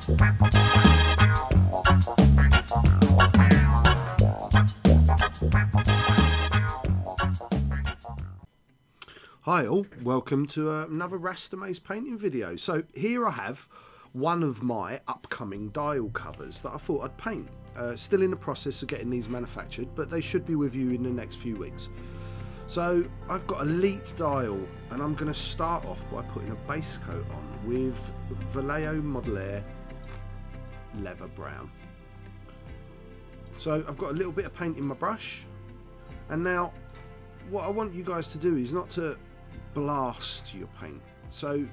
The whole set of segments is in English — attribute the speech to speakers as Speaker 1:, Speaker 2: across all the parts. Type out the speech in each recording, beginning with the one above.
Speaker 1: Hi all, welcome to another Rasta-Maze painting video. So here I have one of my upcoming dial covers that I thought I'd paint. Still in the process of getting these manufactured, but they should be with you in the next few weeks. So I've got a Elite dial, and I'm going to start off by putting a base coat on with Vallejo Model Air Leather Brown. So I've got a little bit of paint in my brush, and now what I want you guys to do is not to blast your paint. So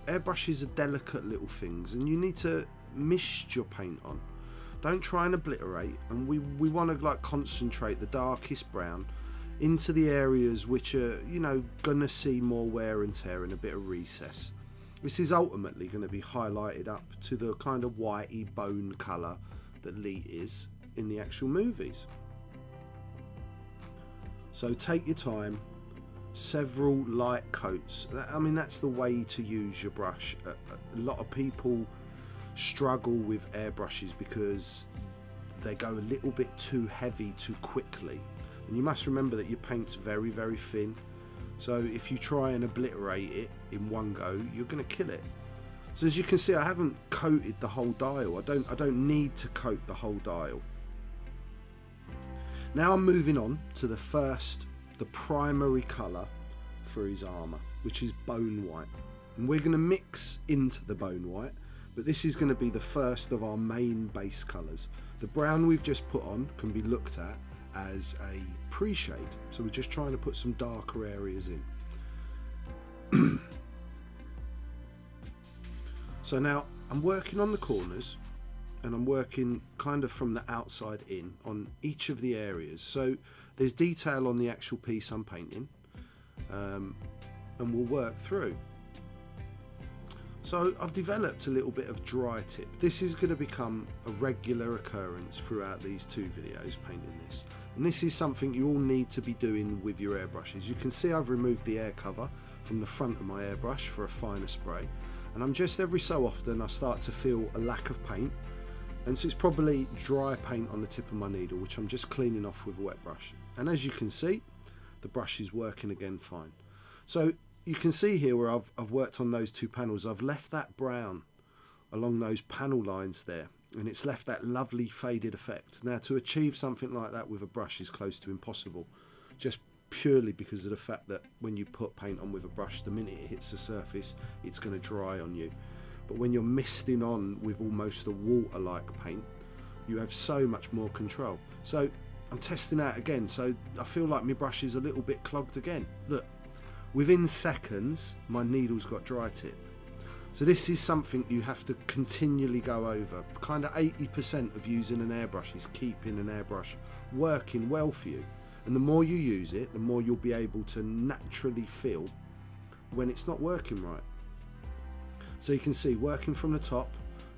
Speaker 1: airbrushes are delicate little things, and you need to mist your paint on. Don't try and obliterate, and we want to like concentrate the darkest brown into the areas which are, you know, gonna see more wear and tear and a bit of recess. This is ultimately going to be highlighted up to the kind of whitey bone colour that Lee is in the actual movies. So take your time, several light coats. I mean, that's the way to use your brush. A lot of people struggle with airbrushes because they go a little bit too heavy too quickly, and you must remember that your paint's very, very thin. So if you try and obliterate it in one go, you're going to kill it. So as you can see, I haven't coated the whole dial. I don't need to coat the whole dial. Now I'm moving on to the primary colour for his armour, which is bone white, and we're going to mix into the bone white, but this is going to be the first of our main base colours. The brown we've just put on can be looked at as a pre-shade, so we're just trying to put some darker areas in. So now I'm working on the corners, and I'm working kind of from the outside in on each of the areas. So there's detail on the actual piece I'm painting, and we'll work through. So I've developed a little bit of dry tip. This is going to become a regular occurrence throughout these two videos painting this, and this is something you all need to be doing with your airbrushes. You can see I've removed the air cover from the front of my airbrush for a finer spray, and I'm just every so often I start to feel a lack of paint. And so it's probably dry paint on the tip of my needle, which I'm just cleaning off with a wet brush. And as you can see, the brush is working again fine. So you can see here where I've worked on those two panels. I've left that brown along those panel lines there, and it's left that lovely faded effect. Now to achieve something like that with a brush is close to impossible, just purely because of the fact that when you put paint on with a brush, the minute it hits the surface, it's going to dry on you. But when you're misting on with almost a water-like paint, you have so much more control. So I'm testing out again, so I feel like my brush is a little bit clogged again. Look, within seconds my needle's got dry tip. So this is something you have to continually go over. Kind of 80% of using an airbrush is keeping an airbrush working well for you, and the more you use it, the more you'll be able to naturally feel when it's not working right. So you can see, working from the top,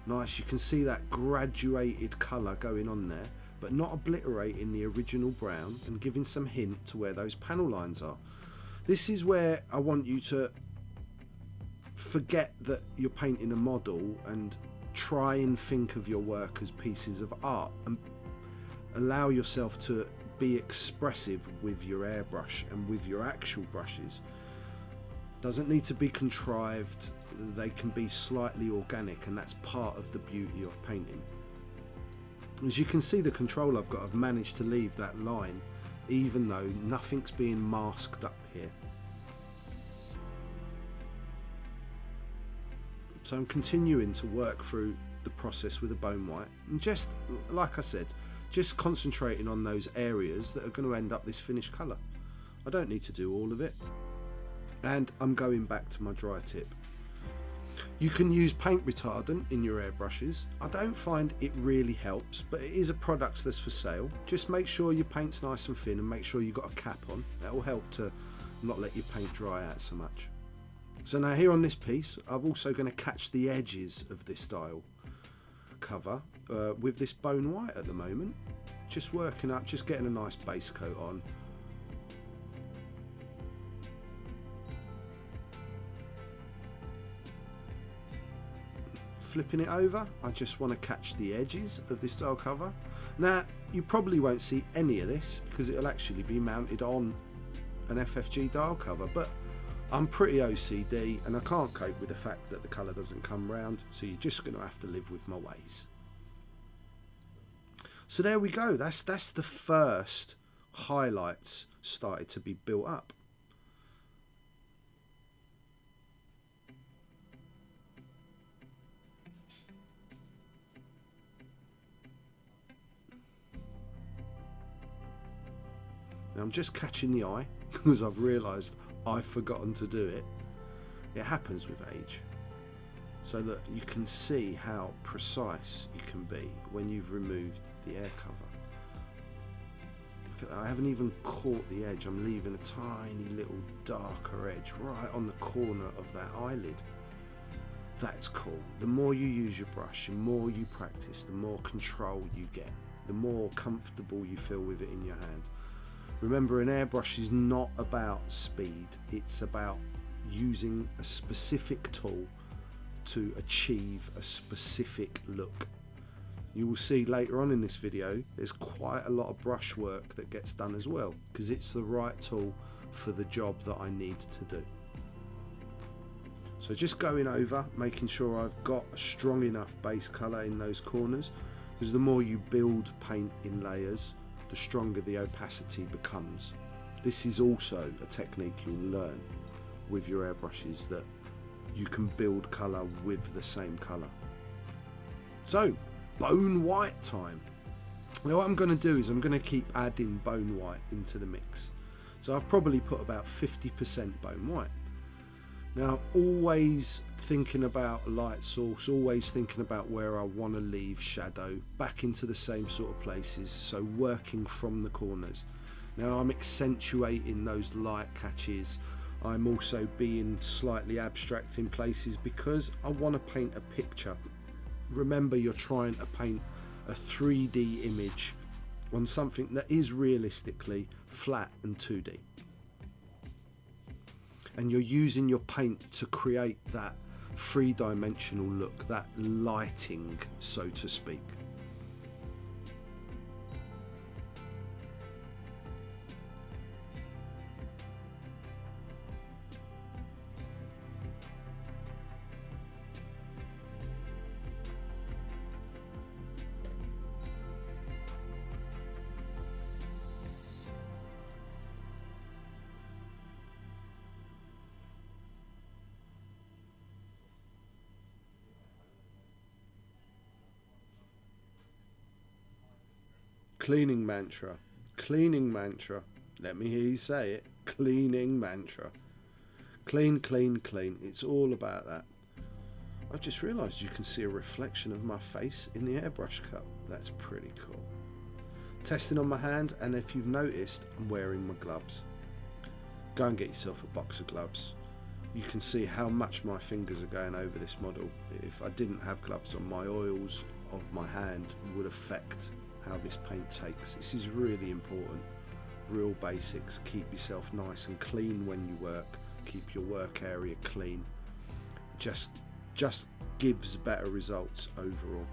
Speaker 1: nice, you can see that graduated colour going on there, but not obliterating the original brown and giving some hint to where those panel lines are. This is where I want you to forget that you're painting a model and try and think of your work as pieces of art, and allow yourself to be expressive with your airbrush and with your actual brushes. Doesn't need to be contrived, they can be slightly organic, and that's part of the beauty of painting. As you can see, the control I've got, I've managed to leave that line even though nothing's being masked up here. So I'm continuing to work through the process with a bone white, and just like I said, just concentrating on those areas that are going to end up this finished colour. I don't need to do all of it, and I'm going back to my dry tip. You can use paint retardant in your airbrushes. I don't find it really helps, but it is a product that's for sale. Just make sure your paint's nice and thin, and make sure you've got a cap on. That will help to not let your paint dry out so much. So now here on this piece, I'm also going to catch the edges of this style cover with this bone white at the moment. Just working up, just getting a nice base coat on. flipping it over, I just want to catch the edges of this dial cover. Now, you probably won't see any of this because it'll actually be mounted on an FFG dial cover, but I'm pretty OCD and I can't cope with the fact that the colour doesn't come round, so you're just going to have to live with my ways. So there we go, that's the first highlights started to be built up. Now I'm just catching the eye because I've realised I've forgotten to do it. It happens with age. So that you can see how precise you can be when you've removed the air cover. Look at that, I haven't even caught the edge. I'm leaving a tiny little darker edge right on the corner of that eyelid. That's cool. The more you use your brush, the more you practice, the more control you get, the more comfortable you feel with it in your hand. Remember, an airbrush is not about speed, it's about using a specific tool to achieve a specific look. You will see later on in this video there's quite a lot of brush work that gets done as well, because it's the right tool for the job that I need to do. So just going over, making sure I've got a strong enough base colour in those corners, because the more you build paint in layers, the stronger the opacity becomes. This is also a technique you'll learn with your airbrushes, that you can build colour with the same colour. So, bone white time. Now what I'm going to do is I'm going to keep adding bone white into the mix. So I've probably put about 50% bone white. Now, always thinking about light source, always thinking about where I want to leave shadow, back into the same sort of places, so working from the corners. Now I'm accentuating those light catches. I'm also being slightly abstract in places because I want to paint a picture. Remember, you're trying to paint a 3D image on something that is realistically flat and 2D. And you're using your paint to create that three-dimensional look, that lighting, so to speak. Cleaning mantra, cleaning mantra. Let me hear you say it. Cleaning mantra. Clean, clean, clean. It's all about that. I've just realised you can see a reflection of my face in the airbrush cup. That's pretty cool. Testing on my hand, and if you've noticed, I'm wearing my gloves. Go and get yourself a box of gloves. You can see how much my fingers are going over this model. If I didn't have gloves on, my oils of my hand would affect how this paint takes. This is really important. Real basics. Keep yourself nice and clean when you work. Keep your work area clean. Just gives better results overall.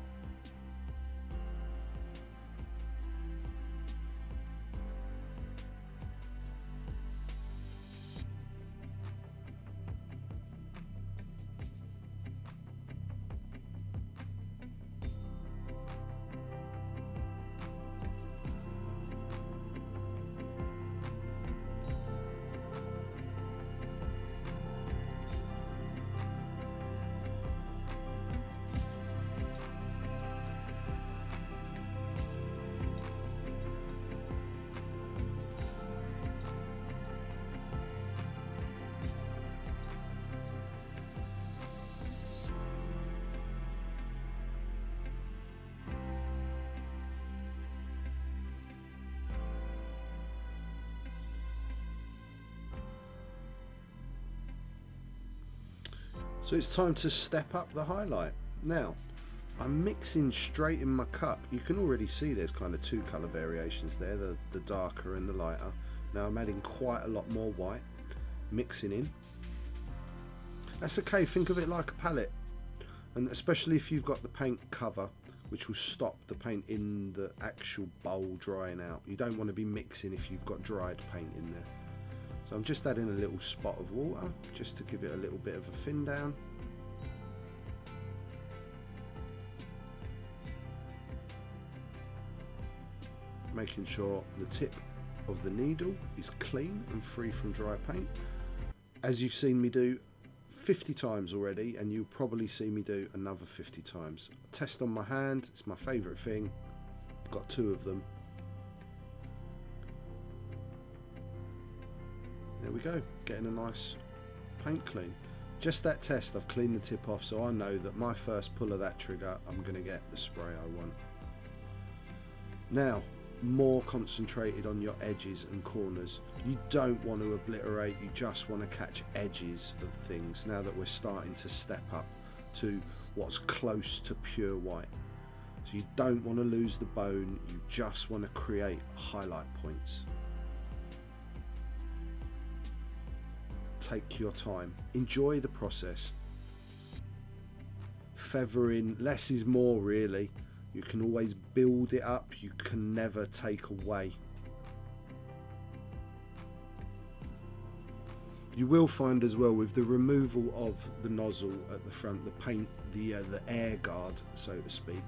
Speaker 1: So it's time to step up the highlight. Now, I'm mixing straight in my cup. You can already see there's kind of two colour variations there, the darker and the lighter. Now I'm adding quite a lot more white, mixing in. That's okay, think of it like a palette. and especially if you've got the paint cover, which will stop the paint in the actual bowl drying out. You don't want to be mixing if you've got dried paint in there. So I'm just adding a little spot of water just to give it a little bit of a thin down. Making sure the tip of the needle is clean and free from dry paint. As you've seen me do 50 times already, and you'll probably see me do another 50 times. Test on my hand, it's my favourite thing. I've got 2 of them. There we go, getting a nice paint clean. Just that test, I've cleaned the tip off, so I know that my first pull of that trigger, I'm going to get the spray I want. Now, more concentrated on your edges and corners. You don't want to obliterate, you just want to catch edges of things now that we're starting to step up to what's close to pure white. So you don't want to lose the bone, you just want to create highlight points. Take your time, enjoy the process. Feathering, less is more really. You can always build it up, you can never take away. You will find as well with the removal of the nozzle at the front, the paint, the air guard, so to speak,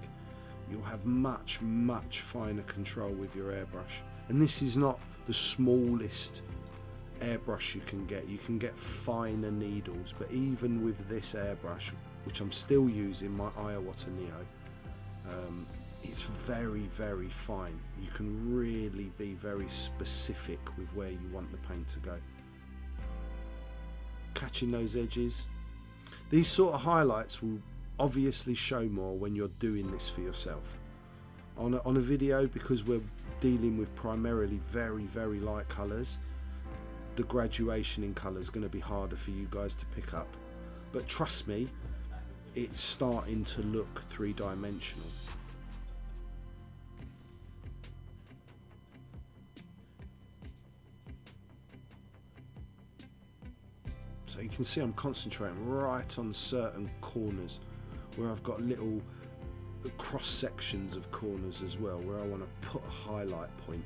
Speaker 1: you'll have much finer control with your airbrush. And this is not the smallest airbrush you can get. You can get finer needles, but even with this airbrush, which I'm still using, my Iwata Neo, it's very fine. You can really be very specific with where you want the paint to go. Catching those edges. These sort of highlights will obviously show more when you're doing this for yourself. On a video, because we're dealing with primarily very light colours, the graduation in colour is going to be harder for you guys to pick up. But trust me, it's starting to look three-dimensional. So you can see I'm concentrating right on certain corners where I've got little cross sections of corners as well, where I want to put a highlight point.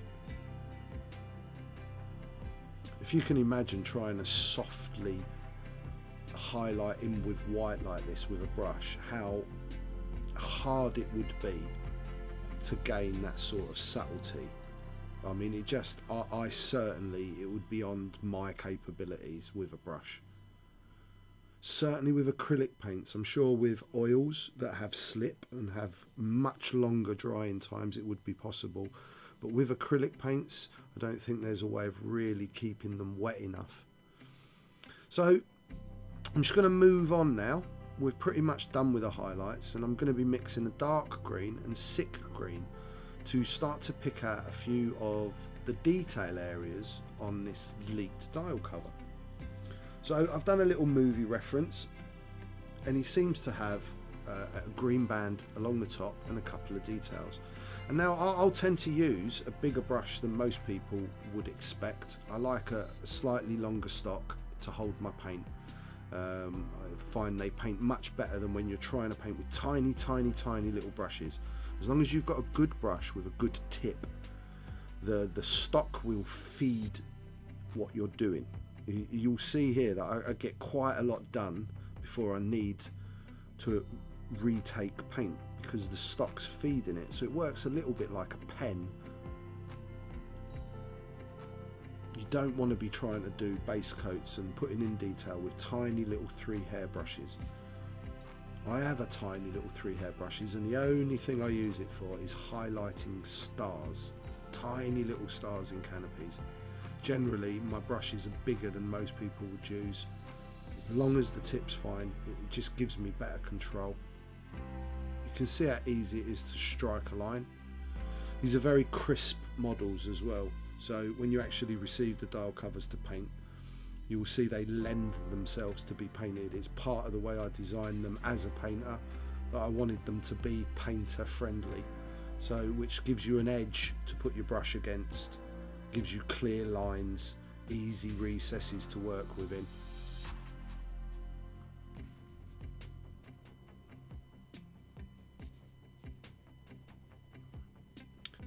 Speaker 1: If you can imagine trying to softly highlight in with white like this with a brush, how hard it would be to gain that sort of subtlety. I mean, it just, I certainly, it would be beyond my capabilities with a brush. Certainly with acrylic paints, I'm sure with oils that have slip and have much longer drying times it would be possible, but with acrylic paints I don't think there's a way of really keeping them wet enough. So I'm just going to move on now. We're pretty much done with the highlights, and I'm going to be mixing a dark green and sick green to start to pick out a few of the detail areas on this leaked dial cover. So I've done a little movie reference, and he seems to have a green band along the top and a couple of details. And now I'll tend to use a bigger brush than most people would expect. I like a slightly longer stock to hold my paint. I find they paint much better than when you're trying to paint with tiny little brushes. As long as you've got a good brush with a good tip, the stock will feed what you're doing. You'll see here that I get quite a lot done before I need to retake paint, because the stock's feeding it, so it works a little bit like a pen. You don't want to be trying to do base coats and putting in detail with tiny little 3 hair brushes. I have a tiny little 3 hair brushes, and the only thing I use it for is highlighting stars, tiny little stars in canopies. Generally my brushes are bigger than most people would use. As long as the tip's fine, it just gives me better control. You can see how easy it is to strike a line. These are very crisp models as well, so when you actually receive the dial covers to paint, you will see they lend themselves to be painted. It's part of the way I designed them as a painter, that I wanted them to be painter friendly, so which gives you an edge to put your brush against, gives you clear lines, easy recesses to work within.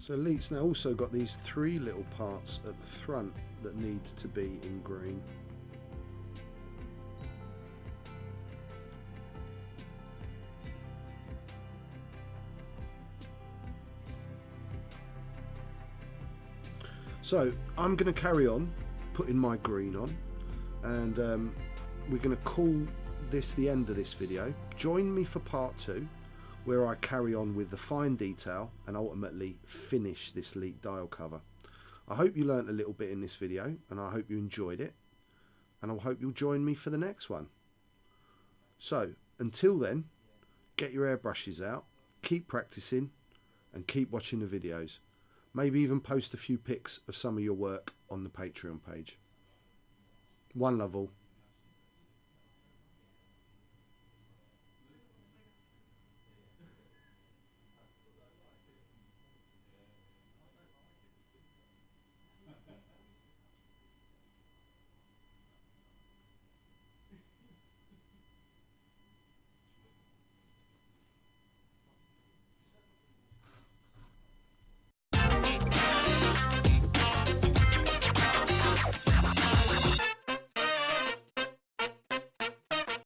Speaker 1: So Elite's now also got these 3 little parts at the front that need to be in green. So I'm going to carry on putting my green on, and we're going to call this the end of this video. Join me for part 2, where I carry on with the fine detail and ultimately finish this Elite dial cover. I hope you learnt a little bit in this video, and I hope you enjoyed it, and I hope you'll join me for the next one. So until then, get your airbrushes out, keep practicing, and keep watching the videos. Maybe even post a few pics of some of your work on the Patreon page. One love all.